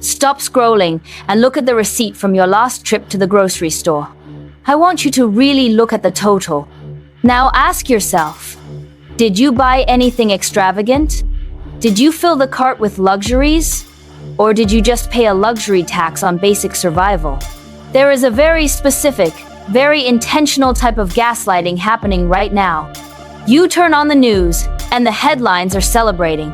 Stop scrolling and look at the receipt from your last trip to the grocery store. I want you to really look at the total. Now ask yourself, did you buy anything extravagant? Did you fill the cart with luxuries? Or did you just pay a luxury tax on basic survival? There is a very specific, very intentional type of gaslighting happening right now. You turn on the news, and the headlines are celebrating.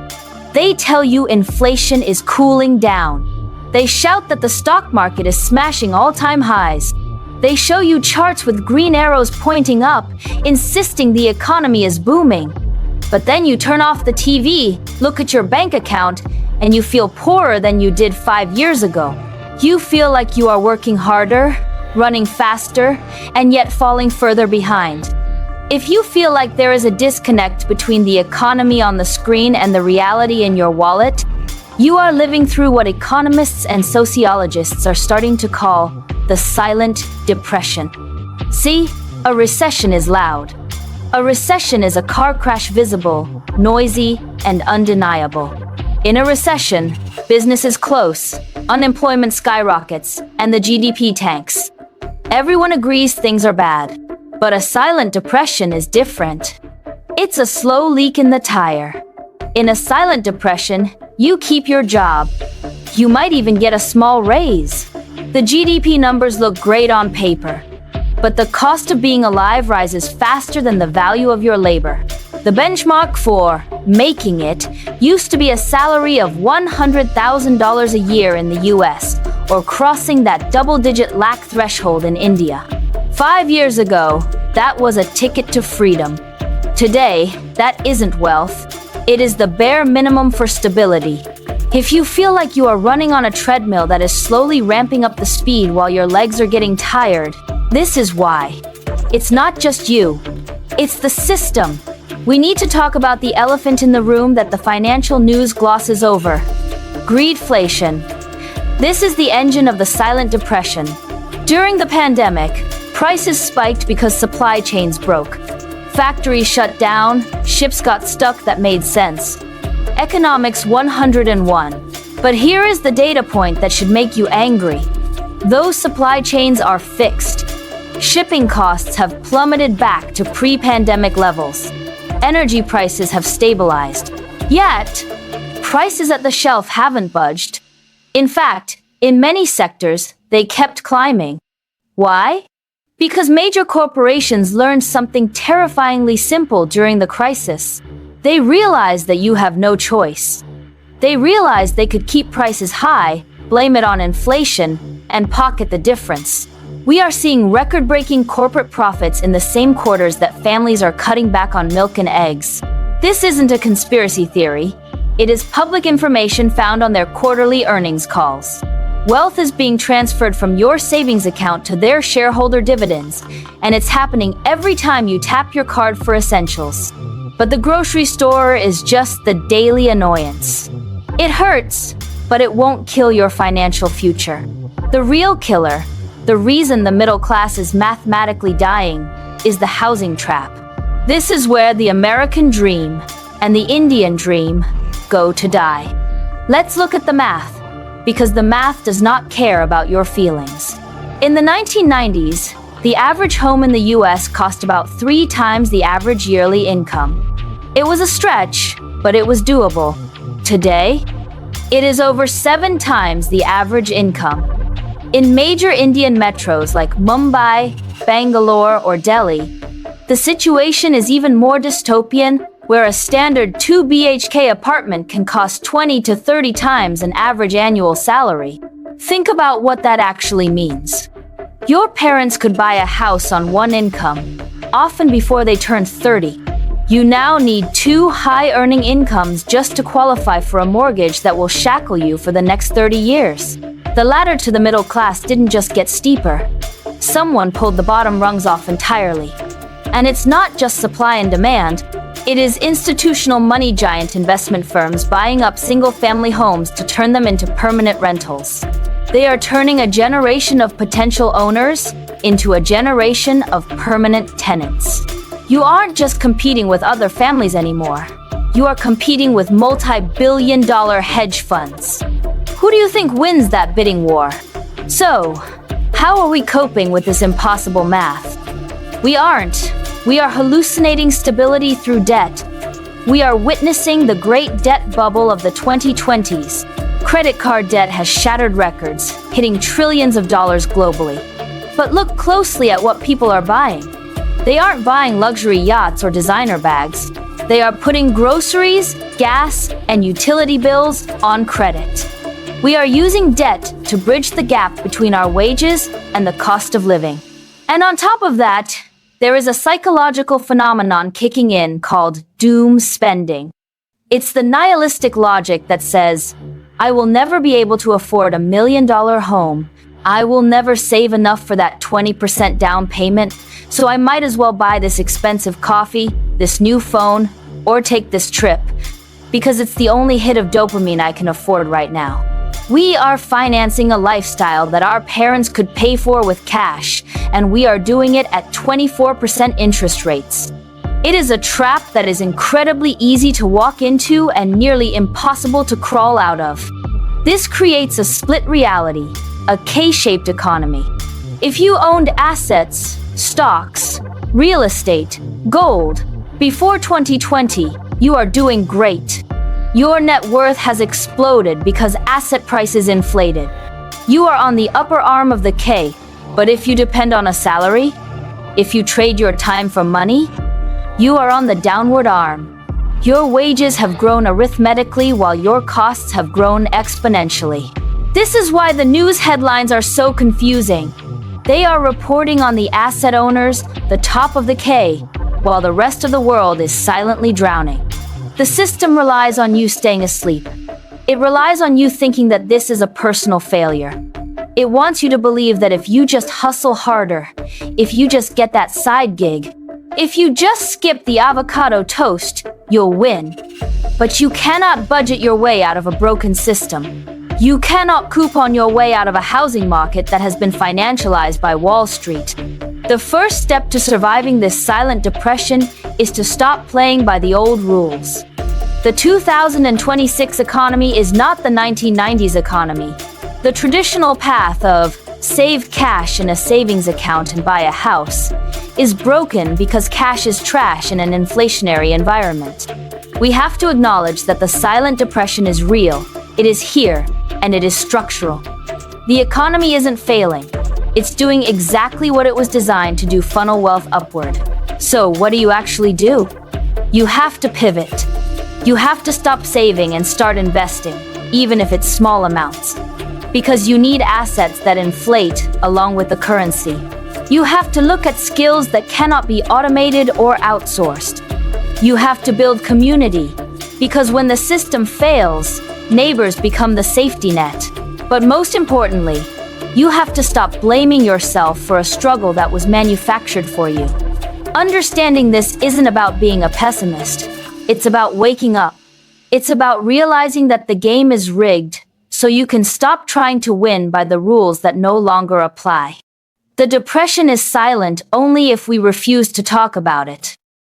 They tell you inflation is cooling down. They shout that the stock market is smashing all-time highs. They show you charts with green arrows pointing up, insisting the economy is booming. But then you turn off the TV, look at your bank account, and you feel poorer than you did 5 years ago. You feel like you are working harder, running faster, and yet falling further behind. If you feel like there is a disconnect between the economy on the screen and the reality in your wallet, you are living through what economists and sociologists are starting to call the silent depression. See, a recession is loud. A recession is a car crash visible, noisy, and undeniable. In a recession, business is close, unemployment skyrockets, and the GDP tanks. Everyone agrees things are bad, but a silent depression is different. It's a slow leak in the tire. In a silent depression, you keep your job. You might even get a small raise. The GDP numbers look great on paper, but the cost of being alive rises faster than the value of your labor. The benchmark for making it used to be a salary of $100,000 a year in the US, or crossing that double-digit lakh threshold in India. 5 years ago, that was a ticket to freedom. Today, that isn't wealth. It is the bare minimum for stability. If you feel like you are running on a treadmill that is slowly ramping up the speed while your legs are getting tired, this is why. It's not just you. It's the system. We need to talk about the elephant in the room that the financial news glosses over. Greedflation. This is the engine of the silent depression. During the pandemic, prices spiked because supply chains broke. Factories shut down, ships got stuck that made sense. Economics 101. But here is the data point that should make you angry. Those supply chains are fixed. Shipping costs have plummeted back to pre-pandemic levels. Energy prices have stabilized. Yet, prices at the shelf haven't budged. In fact, in many sectors, they kept climbing. Why? Because major corporations learned something terrifyingly simple during the crisis. They realized that you have no choice. They realized they could keep prices high, blame it on inflation, and pocket the difference. We are seeing record-breaking corporate profits in the same quarters that families are cutting back on milk and eggs. This isn't a conspiracy theory. It is public information found on their quarterly earnings calls. Wealth is being transferred from your savings account to their shareholder dividends, and it's happening every time you tap your card for essentials. But the grocery store is just the daily annoyance. It hurts, but it won't kill your financial future. The real killer, the reason the middle class is mathematically dying, is the housing trap. This is where the American dream and the Indian dream go to die. Let's look at the math, because the math does not care about your feelings. In the 1990s, the average home in the US cost about 3 times the average yearly income. It was a stretch, but it was doable. Today, it is over 7 times the average income. In major Indian metros like Mumbai, Bangalore, or Delhi, the situation is even more dystopian, where a standard 2 BHK apartment can cost 20 to 30 times an average annual salary. Think about what that actually means. Your parents could buy a house on one income, often before they turned 30. You now need 2 high-earning incomes just to qualify for a mortgage that will shackle you for the next 30 years. The ladder to the middle class didn't just get steeper. Someone pulled the bottom rungs off entirely. And it's not just supply and demand. It is institutional money giant investment firms buying up single-family homes to turn them into permanent rentals. They are turning a generation of potential owners into a generation of permanent tenants. You aren't just competing with other families anymore. You are competing with multi-billion-dollar hedge funds. Who do you think wins that bidding war? So, how are we coping with this impossible math? We aren't. We are hallucinating stability through debt. We are witnessing the great debt bubble of the 2020s. Credit card debt has shattered records, hitting trillions of dollars globally. But look closely at what people are buying. They aren't buying luxury yachts or designer bags. They are putting groceries, gas, and utility bills on credit. We are using debt to bridge the gap between our wages and the cost of living. And on top of that, there is a psychological phenomenon kicking in called doom spending. It's the nihilistic logic that says, I will never be able to afford $1 million home. I will never save enough for that 20% down payment, so I might as well buy this expensive coffee, this new phone, or take this trip, because it's the only hit of dopamine I can afford right now. We are financing a lifestyle that our parents could pay for with cash, and we are doing it at 24% interest rates. It is a trap that is incredibly easy to walk into and nearly impossible to crawl out of. This creates a split reality, a K-shaped economy. If you owned assets, stocks, real estate, gold, before 2020, you are doing great. Your net worth has exploded because asset prices inflated. You are on the upper arm of the K, but if you depend on a salary, if you trade your time for money, you are on the downward arm. Your wages have grown arithmetically while your costs have grown exponentially. This is why the news headlines are so confusing. They are reporting on the asset owners, the top of the K, while the rest of the world is silently drowning. The system relies on you staying asleep. It relies on you thinking that this is a personal failure. It wants you to believe that if you just hustle harder, if you just get that side gig, if you just skip the avocado toast, you'll win. But you cannot budget your way out of a broken system. You cannot coupon your way out of a housing market that has been financialized by Wall Street. The first step to surviving this silent depression is to stop playing by the old rules. The 2026 economy is not the 1990s economy. The traditional path of save cash in a savings account and buy a house is broken because cash is trash in an inflationary environment. We have to acknowledge that the silent depression is real, it is here, and it is structural. The economy isn't failing. It's doing exactly what it was designed to do: funnel wealth upward. So what do you actually do? You have to pivot. You have to stop saving and start investing, even if it's small amounts. Because you need assets that inflate along with the currency. You have to look at skills that cannot be automated or outsourced. You have to build community, because when the system fails, neighbors become the safety net. But most importantly, you have to stop blaming yourself for a struggle that was manufactured for you. Understanding this isn't about being a pessimist. It's about waking up. It's about realizing that the game is rigged, so you can stop trying to win by the rules that no longer apply. The depression is silent only if we refuse to talk about it.